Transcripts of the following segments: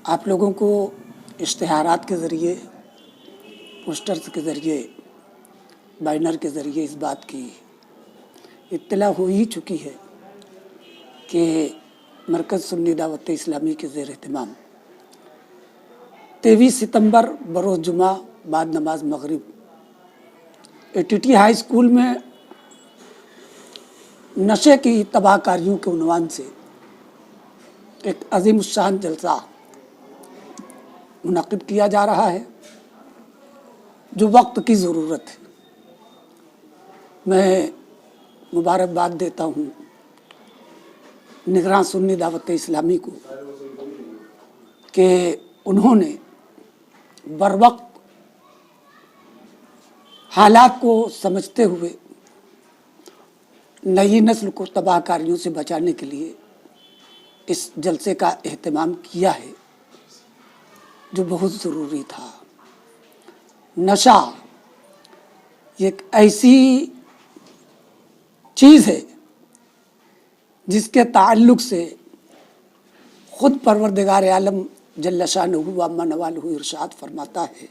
آپ لوگوں کو اشتہارات کے ذریعے، پوسٹرز کے ذریعے، بینر کے ذریعے اس بات کی اطلاع ہو ہی چکی ہے کہ مرکز سنی دعوت اسلامی کے زیر اہتمام 23 ستمبر بروز جمعہ بعد نماز مغرب ATT ہائی اسکول میں نشے کی تباہ کاریوں کے عنوان سے ایک عظیم الشان جلسہ منعقد کیا جا رہا ہے جو وقت کی ضرورت ہے۔ میں مبارکباد دیتا ہوں نگراں سنی دعوت اسلامی کو کہ انہوں نے بروقت حالات کو سمجھتے ہوئے نئی نسل کو تباہ کاریوں سے بچانے کے لیے اس جلسے کا اہتمام کیا ہے جو بہت ضروری تھا۔ نشہ ایک ایسی چیز ہے جس کے تعلق سے خود پروردگار عالم جل شانہ و عما نوالہ ارشاد فرماتا ہے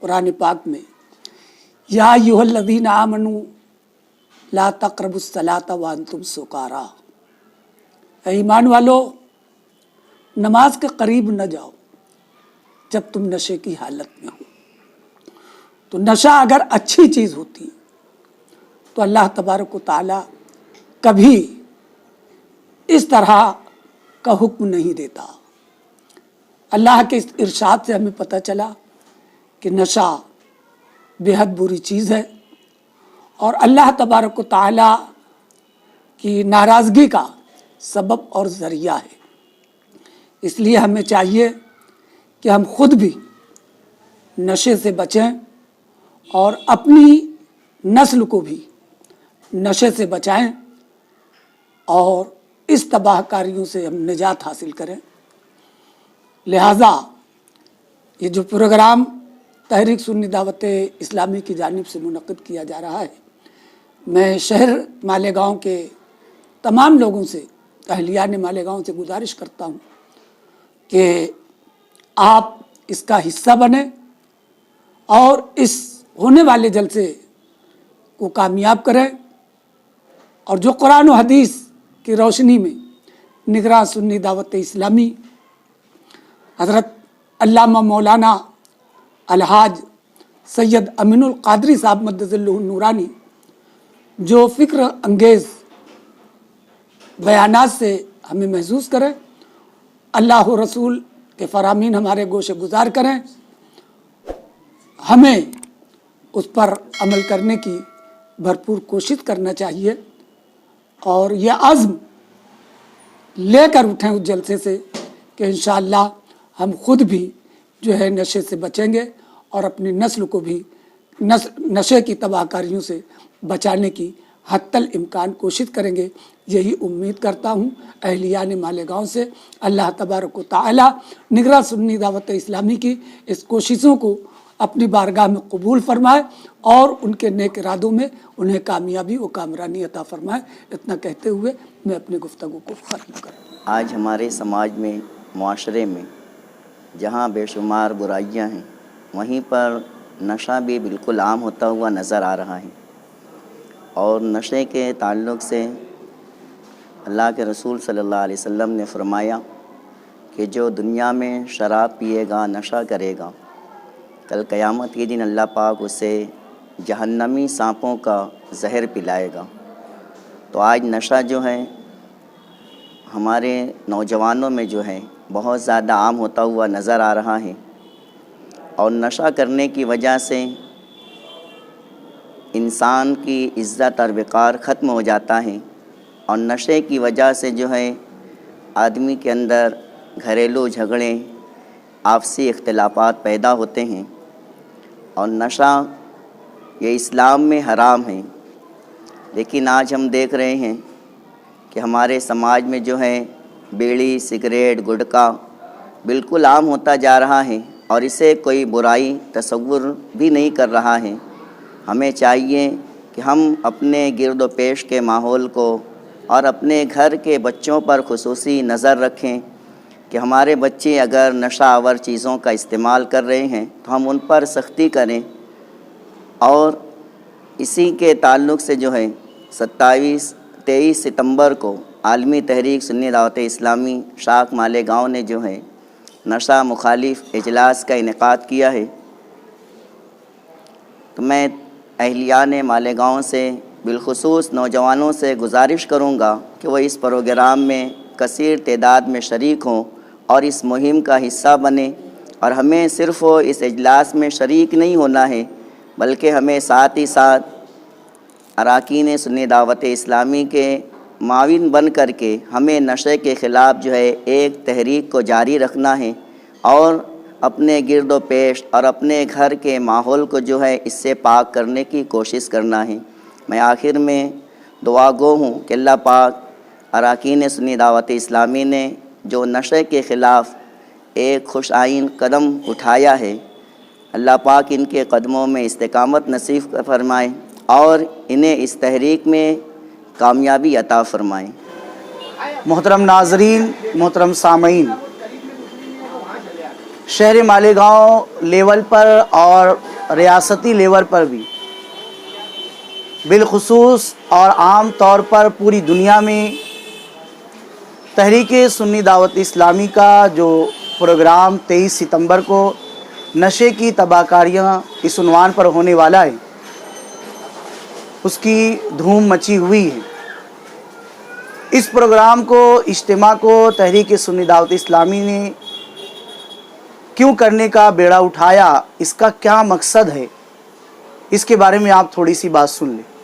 قرآن پاک میں، یا ایھا الذین آمنوا لا تقربوا الصلاۃ وانتم سکارا، اے ایمان والو نماز کے قریب نہ جاؤ جب تم نشے کی حالت میں ہو۔ تو نشہ اگر اچھی چیز ہوتی تو اللہ تبارک و تعالی کبھی اس طرح کا حکم نہیں دیتا۔ اللہ کے اس ارشاد سے ہمیں پتہ چلا کہ نشہ بے حد بری چیز ہے اور اللہ تبارک و تعالی کی ناراضگی کا سبب اور ذریعہ ہے۔ اس لیے ہمیں چاہیے کہ ہم خود بھی نشے سے بچیں اور اپنی نسل کو بھی نشے سے بچائیں اور اس تباہ کاریوں سے ہم نجات حاصل کریں۔ لہٰذا یہ جو پروگرام تحریک سنی دعوت اسلامی کی جانب سے منعقد کیا جا رہا ہے، میں شہر مالیگاؤں کے تمام لوگوں سے، اہلیان مالیگاؤں سے گزارش کرتا ہوں کہ آپ اس کا حصہ بنیں اور اس ہونے والے جلسے کو کامیاب کریں اور جو قرآن و حدیث کی روشنی میں نگراں سنی دعوت اسلامی حضرت علامہ مولانا الحاج سید امین القادری صاحب مدد اللہ النورانی جو فکر انگیز بیانات سے ہمیں محظوظ کریں، اللہ و رسول کے فرامین ہمارے گوشے گزار کریں، ہمیں اس پر عمل کرنے کی بھرپور کوشش کرنا چاہیے اور یہ عزم لے کر اٹھیں اس جلسے سے کہ انشاءاللہ ہم خود بھی جو ہے نشے سے بچیں گے اور اپنی نسل کو بھی نشے کی تباہ کاریوں سے بچانے کی حتی الامکان کوشش کریں گے۔ یہی امید کرتا ہوں اہلیان مالیگاؤں سے۔ اللہ تبارک و تعالی نگراں سنی دعوت اسلامی کی اس کوششوں کو اپنی بارگاہ میں قبول فرمائے اور ان کے نیک ارادوں میں انہیں کامیابی و کامرانی عطا فرمائے۔ اتنا کہتے ہوئے میں اپنی گفتگو کو ختم کروں۔ آج ہمارے سماج میں، معاشرے میں جہاں بے شمار برائیاں ہیں، وہیں پر نشہ بھی بالکل عام ہوتا ہوا نظر آ رہا ہے، اور نشے کے تعلق سے اللہ کے رسول صلی اللہ علیہ وسلم نے فرمایا کہ جو دنیا میں شراب پیے گا، نشہ کرے گا، کل قیامت کے دن اللہ پاک اسے جہنمی سانپوں کا زہر پلائے گا۔ تو آج نشہ جو ہے ہمارے نوجوانوں میں جو ہے بہت زیادہ عام ہوتا ہوا نظر آ رہا ہے، اور نشہ کرنے کی وجہ سے انسان کی عزت اور وقار ختم ہو جاتا ہے، اور نشے کی وجہ سے جو ہے آدمی کے اندر گھریلو جھگڑے، آپسی اختلافات پیدا ہوتے ہیں، اور نشہ یہ اسلام میں حرام ہے۔ لیکن آج ہم دیکھ رہے ہیں کہ ہمارے سماج میں جو ہے بیڑی، سگریٹ، گٹکا بالکل عام ہوتا جا رہا ہے، اور اسے کوئی برائی تصور بھی نہیں کر رہا ہے۔ ہمیں چاہیے کہ ہم اپنے گرد و پیش کے ماحول کو اور اپنے گھر کے بچوں پر خصوصی نظر رکھیں، کہ ہمارے بچے اگر نشہ آور چیزوں کا استعمال کر رہے ہیں تو ہم ان پر سختی کریں، اور اسی کے تعلق سے جو ہے 23 ستمبر کو عالمی تحریک سنی دعوت اسلامی شاخ مالیگاؤں نے جو ہے نشہ مخالف اجلاس کا انعقاد کیا ہے۔ تو میں اہلیان مالیگاؤں سے بالخصوص نوجوانوں سے گزارش کروں گا کہ وہ اس پروگرام میں کثیر تعداد میں شریک ہوں اور اس مہم کا حصہ بنیں، اور ہمیں صرف اس اجلاس میں شریک نہیں ہونا ہے بلکہ ہمیں ساتھ ہی ساتھ اراکین سنی دعوت اسلامی کے معاون بن کر کے ہمیں نشے کے خلاف جو ہے ایک تحریک کو جاری رکھنا ہے، اور اپنے گرد و پیش اور اپنے گھر کے ماحول کو جو ہے اس سے پاک کرنے کی کوشش کرنا ہے۔ میں آخر میں دعا گو ہوں کہ اللہ پاک اراکین سنی دعوت اسلامی نے جو نشے کے خلاف ایک خوش آئین قدم اٹھایا ہے، اللہ پاک ان کے قدموں میں استقامت نصیب فرمائے اور انہیں اس تحریک میں کامیابی عطا فرمائیں۔ محترم ناظرین، محترم سامعین، شہر مالیگاؤں لیول پر اور ریاستی لیول پر بھی بالخصوص اور عام طور پر پوری دنیا میں تحریک سنی دعوت اسلامی کا جو پروگرام 23 ستمبر کو نشے کی تباہ کاریاں اس عنوان پر ہونے والا ہے، اس کی دھوم مچی ہوئی ہے۔ اس پروگرام کو، اجتماع کو تحریک سنی دعوت اسلامی نے کیوں کرنے کا بیڑا اٹھایا، اس کا کیا مقصد ہے، اس کے بارے میں آپ تھوڑی سی بات سن لیں۔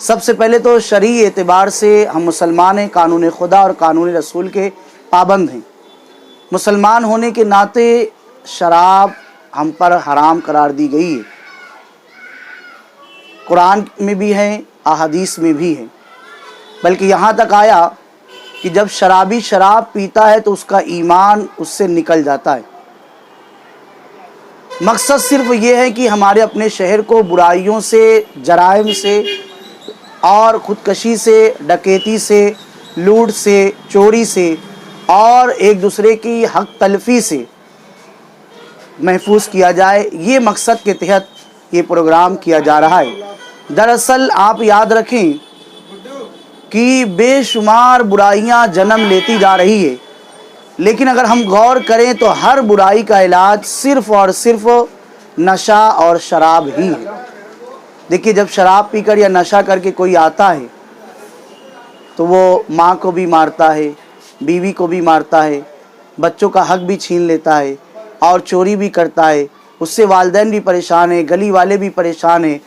سب سے پہلے تو شرعی اعتبار سے ہم مسلمان ہیں، قانون خدا اور قانون رسول کے پابند ہیں۔ مسلمان ہونے کے ناطے شراب ہم پر حرام قرار دی گئی ہے، قرآن میں بھی ہے، احادیث میں بھی ہے، بلکہ یہاں تک آیا کہ جب شرابی شراب پیتا ہے تو اس کا ایمان اس سے نکل جاتا ہے۔ مقصد صرف یہ ہے کہ ہمارے اپنے شہر کو برائیوں سے، جرائم سے اور خودکشی سے، ڈکیتی سے، لوٹ سے، چوری سے اور ایک دوسرے کی حق تلفی سے محفوظ کیا جائے۔ یہ مقصد کے تحت یہ پروگرام کیا جا رہا ہے۔ دراصل آپ یاد رکھیں کہ بے شمار برائیاں جنم لیتی جا رہی ہے، لیکن اگر ہم غور کریں تو ہر برائی کا علاج صرف اور صرف نشہ اور شراب ہی ہے۔ دیکھیے، جب شراب پی کر یا نشہ کر کے کوئی آتا ہے تو وہ ماں کو بھی مارتا ہے، بیوی کو بھی مارتا ہے، بچوں کا حق بھی چھین لیتا ہے اور چوری بھی کرتا ہے۔ اس سے والدین بھی پریشان ہیں، گلی والے بھی پریشان ہیں،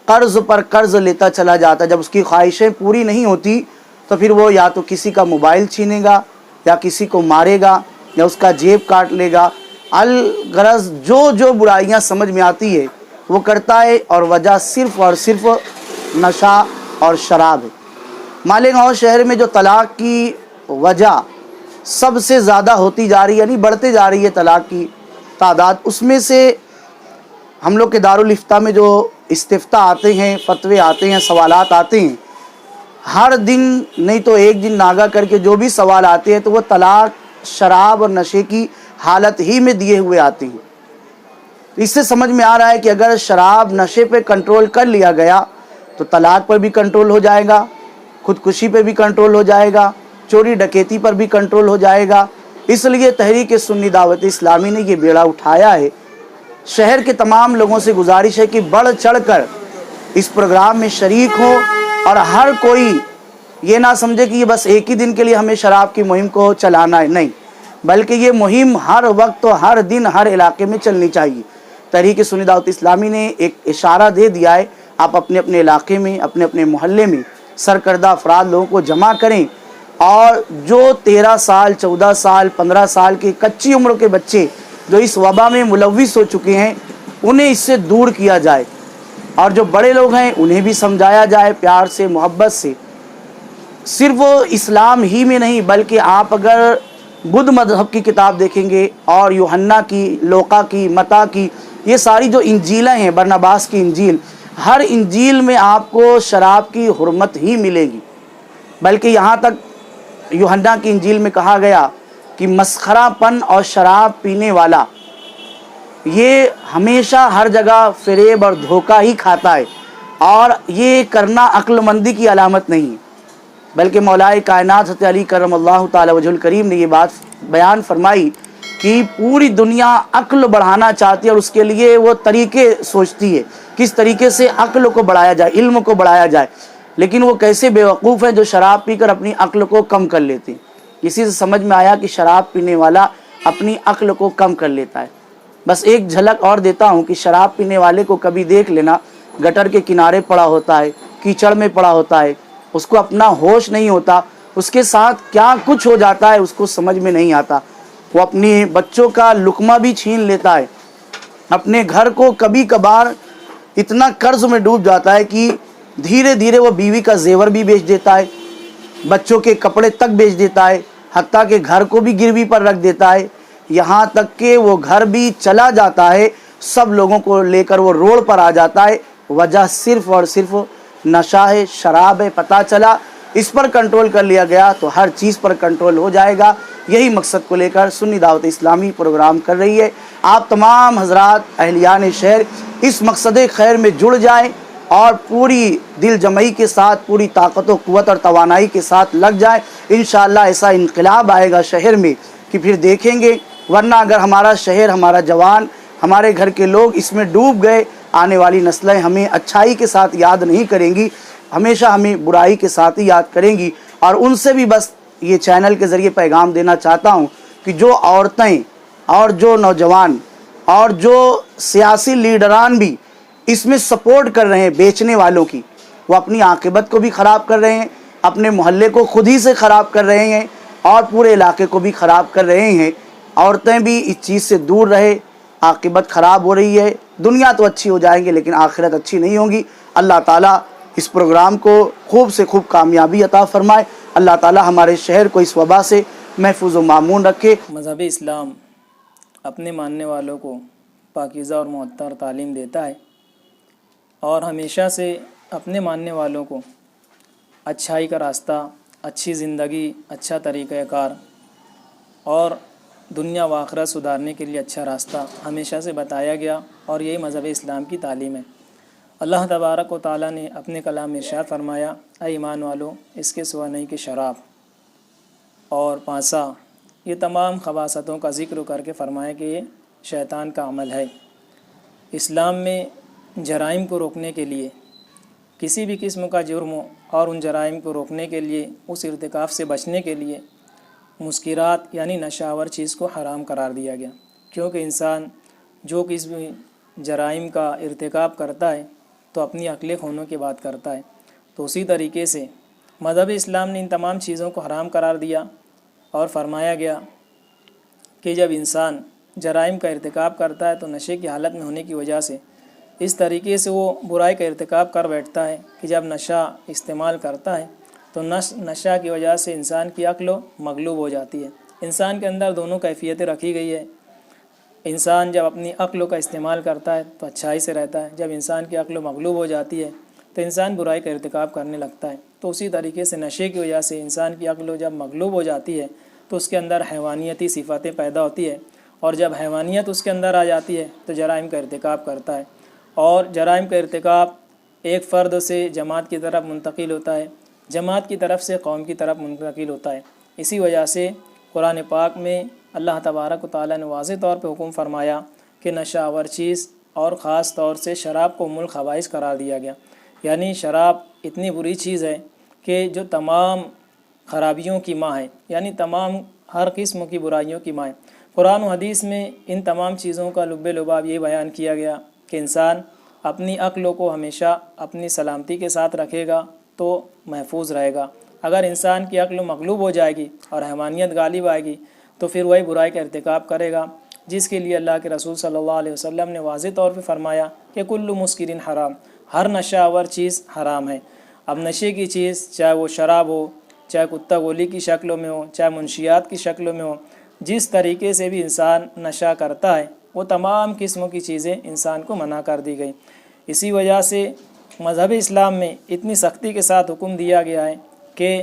قرض پر قرض لیتا چلا جاتا ہے۔ جب اس کی خواہشیں پوری نہیں ہوتی تو پھر وہ یا تو کسی کا موبائل چھینے گا یا کسی کو مارے گا یا اس کا جیب کاٹ لے گا۔ الغرض جو برائیاں سمجھ میں آتی ہے وہ کرتا ہے، اور وجہ صرف اور صرف نشہ اور شراب ہے۔ مالیگاؤں شہر میں جو طلاق کی وجہ سب سے زیادہ ہوتی جا رہی ہے، یعنی بڑھتے جا رہی ہے طلاق کی تعداد، اس میں سے ہم لوگ کے دارالافتاء میں جو استفتاء آتے ہیں، فتوے آتے ہیں، سوالات آتے ہیں، ہر دن نہیں تو ایک دن ناگا کر کے جو بھی سوال آتے ہیں تو وہ طلاق، شراب اور نشے کی حالت ہی میں دیے ہوئے آتے ہیں۔ اس سے سمجھ میں آ رہا ہے کہ اگر شراب نشے پہ کنٹرول کر لیا گیا تو طلاق پر بھی کنٹرول ہو جائے گا، خودکشی پہ بھی کنٹرول ہو جائے گا، چوری ڈکیتی پر بھی کنٹرول ہو جائے گا۔ اس لیے تحریک سنی دعوت اسلامی نے یہ بیڑا اٹھایا ہے۔ شہر کے تمام لوگوں سے گزارش ہے کہ بڑھ چڑھ کر اس پروگرام میں شریک ہو، اور ہر کوئی یہ نہ سمجھے کہ یہ بس ایک ہی دن کے لیے ہمیں شراب کی مہم کو چلانا ہے، نہیں، بلکہ یہ مہم ہر وقت، ہر دن، ہر علاقے میں چلنی چاہیے۔ تحریک سنی دعوت اسلامی نے ایک اشارہ دے دیا ہے، آپ اپنے اپنے علاقے میں، اپنے اپنے محلے میں سرکردہ افراد لوگوں کو جمع کریں، اور جو 13 سال، 14 سال، 15 سال کے کچی عمر کے بچے جو اس وبا میں ملوث ہو چکے ہیں انہیں اس سے دور کیا جائے، اور جو بڑے لوگ ہیں انہیں بھی سمجھایا جائے پیار سے، محبت سے۔ صرف اسلام ہی میں نہیں بلکہ آپ اگر بدھ مذہب کی کتاب دیکھیں گے اور یوحنا کی، لوقا کی، متی کی، یہ ساری جو انجیلیں ہیں، برناباس کی انجیل، ہر انجیل میں آپ کو شراب کی حرمت ہی ملے گی، بلکہ یہاں تک یوحنا کی انجیل میں کہا گیا کہ مسخرہ پن اور شراب پینے والا یہ ہمیشہ ہر جگہ فریب اور دھوکہ ہی کھاتا ہے، اور یہ کرنا عقل مندی کی علامت نہیں ہے، بلکہ مولائے کائنات حضرت علی کرم اللہ تعالی وجہ الکریم نے یہ بات بیان فرمائی کہ پوری دنیا عقل بڑھانا چاہتی ہے اور اس کے لیے وہ طریقے سوچتی ہے کس طریقے سے عقل کو بڑھایا جائے، علم کو بڑھایا جائے، لیکن وہ کیسے بیوقوف ہیں جو شراب پی کر اپنی عقل کو کم کر لیتے ہیں۔ اسی سے سمجھ میں آیا کہ شراب پینے والا اپنی عقل کو کم کر لیتا ہے۔ بس ایک جھلک اور دیتا ہوں کہ شراب پینے والے کو کبھی دیکھ لینا گٹر کے کنارے پڑا ہوتا ہے، کیچڑ میں پڑا ہوتا ہے، اس کو اپنا ہوش نہیں ہوتا، اس کے ساتھ کیا کچھ ہو جاتا ہے اس کو سمجھ میں نہیں آتا، وہ اپنے بچوں کا لقمہ بھی چھین لیتا ہے، اپنے گھر کو کبھی کبھار اتنا قرض میں ڈوب جاتا ہے کہ دھیرے دھیرے وہ بیوی کا زیور بھی بیچ دیتا ہے، بچوں کے کپڑے تک بیچ دیتا ہے، حتیٰ کہ گھر کو بھی گروی پر رکھ دیتا ہے، یہاں تک کہ وہ گھر بھی چلا جاتا ہے، سب لوگوں کو لے کر وہ روڈ پر آ جاتا ہے، وجہ صرف اور صرف نشہ ہے، شراب ہے۔ پتہ چلا اس پر کنٹرول کر لیا گیا تو ہر چیز پر کنٹرول ہو جائے گا۔ یہی مقصد کو لے کر سنی دعوت اسلامی پروگرام کر رہی ہے۔ آپ تمام حضرات اہلیان شہر اس مقصد خیر میں جڑ جائیں اور پوری دل جمعی کے ساتھ، پوری طاقت و قوت اور توانائی کے ساتھ لگ جائیں۔ انشاءاللہ ایسا انقلاب آئے گا شہر میں کہ پھر دیکھیں گے، ورنہ اگر ہمارا شہر، ہمارا جوان، ہمارے گھر کے لوگ اس میں ڈوب گئے، آنے والی نسلیں ہمیں اچھائی کے ساتھ یاد نہیں کریں گی، ہمیشہ ہمیں برائی کے ساتھ ہی یاد کریں گی۔ اور ان سے بھی بس یہ چینل کے ذریعے پیغام دینا چاہتا ہوں کہ جو عورتیں اور جو نوجوان اور جو سیاسی لیڈران بھی اس میں سپورٹ کر رہے ہیں بیچنے والوں کی، وہ اپنی عاقبت کو بھی خراب کر رہے ہیں، اپنے محلے کو خود ہی سے خراب کر رہے ہیں اور پورے علاقے کو بھی خراب کر رہے ہیں۔ عورتیں بھی اس چیز سے دور رہے، عاقبت خراب ہو رہی ہے، دنیا تو اچھی ہو جائیں گے لیکن آخرت اچھی نہیں ہوگی۔ اللہ تعالیٰ اس پروگرام کو خوب سے خوب کامیابی عطا فرمائے۔ اللہ تعالیٰ ہمارے شہر کو اس وبا سے محفوظ و معمون رکھے۔ مذہب اسلام اپنے ماننے والوں کو پاکیزہ اور معطر تعلیم دیتا ہے اور ہمیشہ سے اپنے ماننے والوں کو اچھائی کا راستہ، اچھی زندگی، اچھا طریقہ کار اور دنیا و آخرت سدھارنے کے لیے اچھا راستہ ہمیشہ سے بتایا گیا، اور یہی مذہب اسلام کی تعلیم ہے۔ اللہ تبارک و تعالیٰ نے اپنے کلام میں ارشاد فرمایا، اے ایمان والو، اس کے سوا نہیں کہ شراب اور پانسا، یہ تمام خباثتوں کا ذکر کر کے فرمایا کہ یہ شیطان کا عمل ہے۔ اسلام میں جرائم کو روکنے کے لیے، کسی بھی قسم کا جرم ہو اور ان جرائم کو روکنے کے لیے، اس ارتکاب سے بچنے کے لیے مسکرات یعنی نشہ آور چیز کو حرام قرار دیا گیا، کیونکہ انسان جو کسی بھی جرائم کا ارتکاب کرتا ہے تو اپنی عقل کھونے کی بات کرتا ہے، تو اسی طریقے سے مذہب اسلام نے ان تمام چیزوں کو حرام قرار دیا اور فرمایا گیا کہ جب انسان جرائم کا ارتکاب کرتا ہے تو نشے کی حالت میں ہونے کی وجہ سے اس طریقے سے وہ برائی کا ارتکاب کر بیٹھتا ہے کہ جب نشہ استعمال کرتا ہے تو نشہ کی وجہ سے انسان کی عقل مغلوب ہو جاتی ہے۔ انسان کے اندر دونوں کیفیتیں رکھی گئی ہے۔ انسان جب اپنی عقل کا استعمال کرتا ہے تو اچھائی سے رہتا ہے، جب انسان کی عقل مغلوب ہو جاتی ہے تو انسان برائی کا ارتکاب کرنے لگتا ہے۔ تو اسی طریقے سے نشے کی وجہ سے انسان کی عقل جب مغلوب ہو جاتی ہے تو اس کے اندر حیوانیتی صفاتیں پیدا ہوتی ہے، اور جب حیوانیت اس کے اندر آ جاتی ہے تو جرائم کا ارتکاب کرتا ہے، اور جرائم کا ارتکاب ایک فرد سے جماعت کی طرف منتقل ہوتا ہے، جماعت کی طرف سے قوم کی طرف منتقل ہوتا ہے۔ اسی وجہ سے قرآن پاک میں اللہ تبارک و تعالیٰ نے واضح طور پہ حکم فرمایا کہ نشہ آور چیز اور خاص طور سے شراب کو ام الخبائث قرار دیا گیا، یعنی شراب اتنی بری چیز ہے کہ جو تمام خرابیوں کی ماں ہے، یعنی تمام ہر قسم کی برائیوں کی ماں ہے۔ قرآن و حدیث میں ان تمام چیزوں کا لب لباب یہ بیان کیا گیا کہ انسان اپنی عقلوں کو ہمیشہ اپنی سلامتی کے ساتھ رکھے گا تو محفوظ رہے گا۔ اگر انسان کی عقل مغلوب ہو جائے گی اور حیوانیت غالب آئے گی تو پھر وہی برائی کا ارتکاب کرے گا، جس کے لیے اللہ کے رسول صلی اللہ علیہ وسلم نے واضح طور پہ فرمایا کہ کل مسکرین حرام، ہر نشہ آور چیز حرام ہے۔ اب نشے کی چیز چاہے وہ شراب ہو، چاہے کتا گولی کی شکلوں میں ہو، چاہے منشیات کی شکلوں میں ہو، جس طریقے سے بھی انسان نشہ کرتا ہے وہ تمام قسموں کی چیزیں انسان کو منع کر دی گئی۔ اسی وجہ سے مذہب اسلام میں اتنی سختی کے ساتھ حکم دیا گیا ہے کہ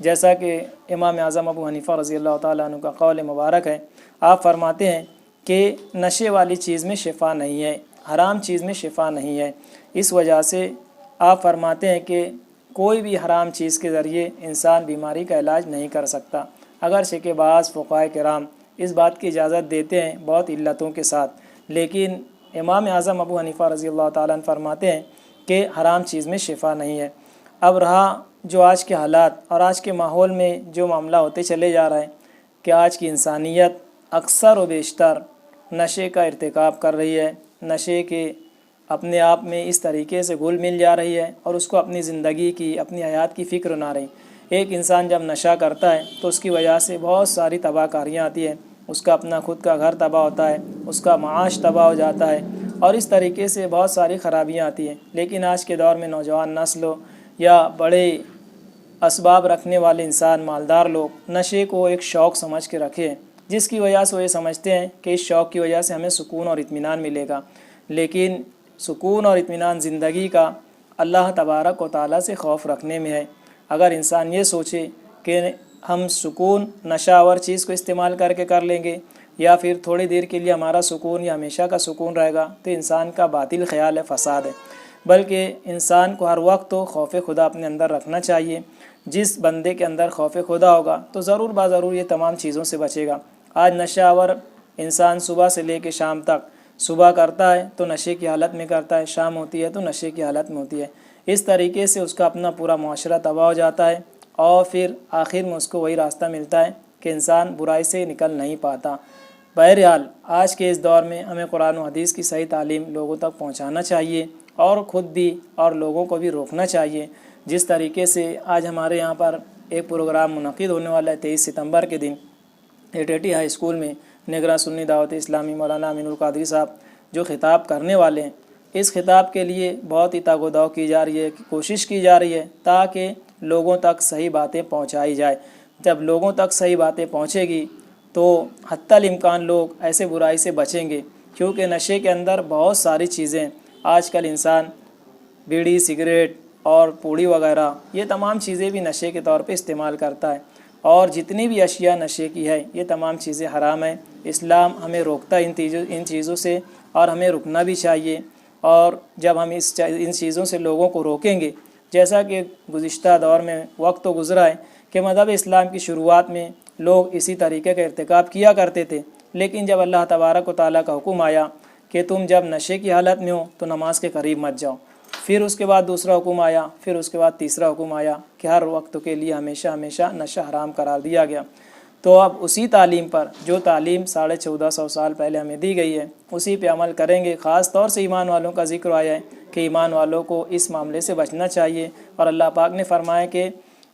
جیسا کہ امام اعظم ابو حنیفہ رضی اللہ تعالیٰ عنہ کا قول مبارک ہے۔ آپ فرماتے ہیں کہ نشے والی چیز میں شفا نہیں ہے، حرام چیز میں شفا نہیں ہے۔ اس وجہ سے آپ فرماتے ہیں کہ کوئی بھی حرام چیز کے ذریعے انسان بیماری کا علاج نہیں کر سکتا، اگرچہ کہ بعض فقہاء کرام اس بات کی اجازت دیتے ہیں بہت علتوں کے ساتھ، لیکن امام اعظم ابو حنیفہ رضی اللہ تعالیٰ عنہ فرماتے ہیں کہ حرام چیز میں شفا نہیں ہے۔ اب رہا جو آج کے حالات اور آج کے ماحول میں جو معاملہ ہوتے چلے جا رہے ہیں کہ آج کی انسانیت اکثر و بیشتر نشے کا ارتکاب کر رہی ہے، نشے کے اپنے آپ میں اس طریقے سے گھل مل جا رہی ہے اور اس کو اپنی زندگی کی، اپنی حیات کی فکر نہ رہی۔ ایک انسان جب نشہ کرتا ہے تو اس کی وجہ سے بہت ساری تباہ کاریاں آتی ہیں، اس کا اپنا خود کا گھر تباہ ہوتا ہے، اس کا معاش تباہ ہو جاتا ہے اور اس طریقے سے بہت ساری خرابیاں آتی ہیں۔ لیکن آج کے دور میں نوجوان نسل ہو یا بڑے اسباب رکھنے والے انسان، مالدار لوگ نشے کو ایک شوق سمجھ کے رکھے ہیں، جس کی وجہ سے وہ یہ سمجھتے ہیں کہ اس شوق کی وجہ سے ہمیں سکون اور اطمینان ملے گا، لیکن سکون اور اطمینان زندگی کا اللہ تبارک و تعالیٰ سے خوف رکھنے میں ہے۔ اگر انسان یہ سوچے کہ ہم سکون نشہ آور چیز کو استعمال کر کے کر لیں گے یا پھر تھوڑی دیر کے لیے ہمارا سکون یا ہمیشہ کا سکون رہے گا، تو انسان کا باطل خیال ہے، فساد ہے۔ بلکہ انسان کو ہر وقت تو خوف خدا اپنے اندر رکھنا چاہیے۔ جس بندے کے اندر خوف خدا ہوگا تو ضرور ضرور یہ تمام چیزوں سے بچے گا۔ آج نشہ آور انسان صبح سے لے کے شام تک، صبح کرتا ہے تو نشے کی حالت میں کرتا ہے، شام ہوتی ہے تو نشے کی حالت میں ہوتی ہے۔ اس طریقے سے اس کا اپنا پورا معاشرہ تباہ ہو جاتا ہے اور پھر آخر میں اس کو وہی راستہ ملتا ہے کہ انسان برائی سے نکل نہیں پاتا۔ بہرحال آج کے اس دور میں ہمیں قرآن و حدیث کی صحیح تعلیم لوگوں تک پہنچانا چاہیے اور خود بھی اور لوگوں کو بھی روکنا چاہیے۔ جس طریقے سے آج ہمارے یہاں پر ایک پروگرام منعقد ہونے والا ہے 23 ستمبر کے دن ایٹیٹی ہائی اسکول میں، نگراں سنی دعوت اسلامی مولانا امین القادری صاحب جو خطاب کرنے والے ہیں، اس خطاب کے لیے بہت ہی تگ و دو کی جا رہی ہے، کوشش کی جا رہی ہے تاکہ لوگوں تک صحیح باتیں پہنچائی جائے۔ جب لوگوں تک صحیح باتیں پہنچے گی تو حتی الامکان لوگ ایسے برائی سے بچیں گے، کیونکہ نشے کے اندر بہت ساری چیزیں آج کل انسان بیڑی، سگریٹ اور پوڑی وغیرہ یہ تمام چیزیں بھی نشے کے طور پہ استعمال کرتا ہے، اور جتنی بھی اشیاء نشے کی ہے یہ تمام چیزیں حرام ہیں۔ اسلام ہمیں روکتا ہے ان چیزوں سے اور ہمیں رکنا بھی چاہیے۔ اور جب ہم ان چیزوں سے لوگوں کو روکیں گے، جیسا کہ گزشتہ دور میں وقت تو گزرا ہے کہ مذہب اسلام کی شروعات میں لوگ اسی طریقے کا ارتکاب کیا کرتے تھے، لیکن جب اللہ تبارک و تعالیٰ کا حکم آیا کہ تم جب نشے کی حالت میں ہو تو نماز کے قریب مت جاؤ، پھر اس کے بعد دوسرا حکم آیا، پھر اس کے بعد تیسرا حکم آیا کہ ہر وقت کے لیے ہمیشہ نشہ حرام قرار دیا گیا۔ تو اب اسی تعلیم پر، جو تعلیم 1450 سال پہلے ہمیں دی گئی ہے، اسی پہ عمل کریں گے۔ خاص طور سے ایمان والوں کا ذکر آیا ہے کہ ایمان والوں کو اس معاملے سے بچنا چاہیے، اور اللہ پاک نے فرمایا کہ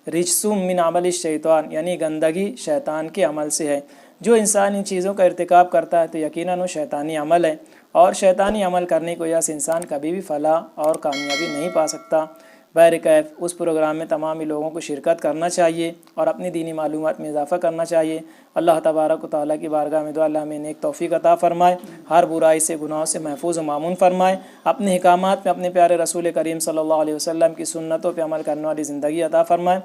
رجسم من عمل الشیطان، یعنی گندگی شیطان کے عمل سے ہے۔ جو انسان ان چیزوں کا ارتکاب کرتا ہے تو یقیناً وہ شیطانی عمل ہے، اور شیطانی عمل کرنے کی وجہ سے انسان کبھی بھی فلاح اور کامیابی نہیں پا سکتا۔ بہرکیف اس پروگرام میں تمام لوگوں کو شرکت کرنا چاہیے اور اپنی دینی معلومات میں اضافہ کرنا چاہیے۔ اللہ تبارک و تعالیٰ کی بارگاہ میں دعا اللہ ہمیں نیک توفیق عطا فرمائے، ہر برائی سے، گناہوں سے محفوظ و معمون فرمائے، اپنے احکامات میں اپنے پیارے رسول کریم صلی اللہ علیہ وسلم کی سنتوں پہ عمل کرنے والی زندگی عطا فرمائے۔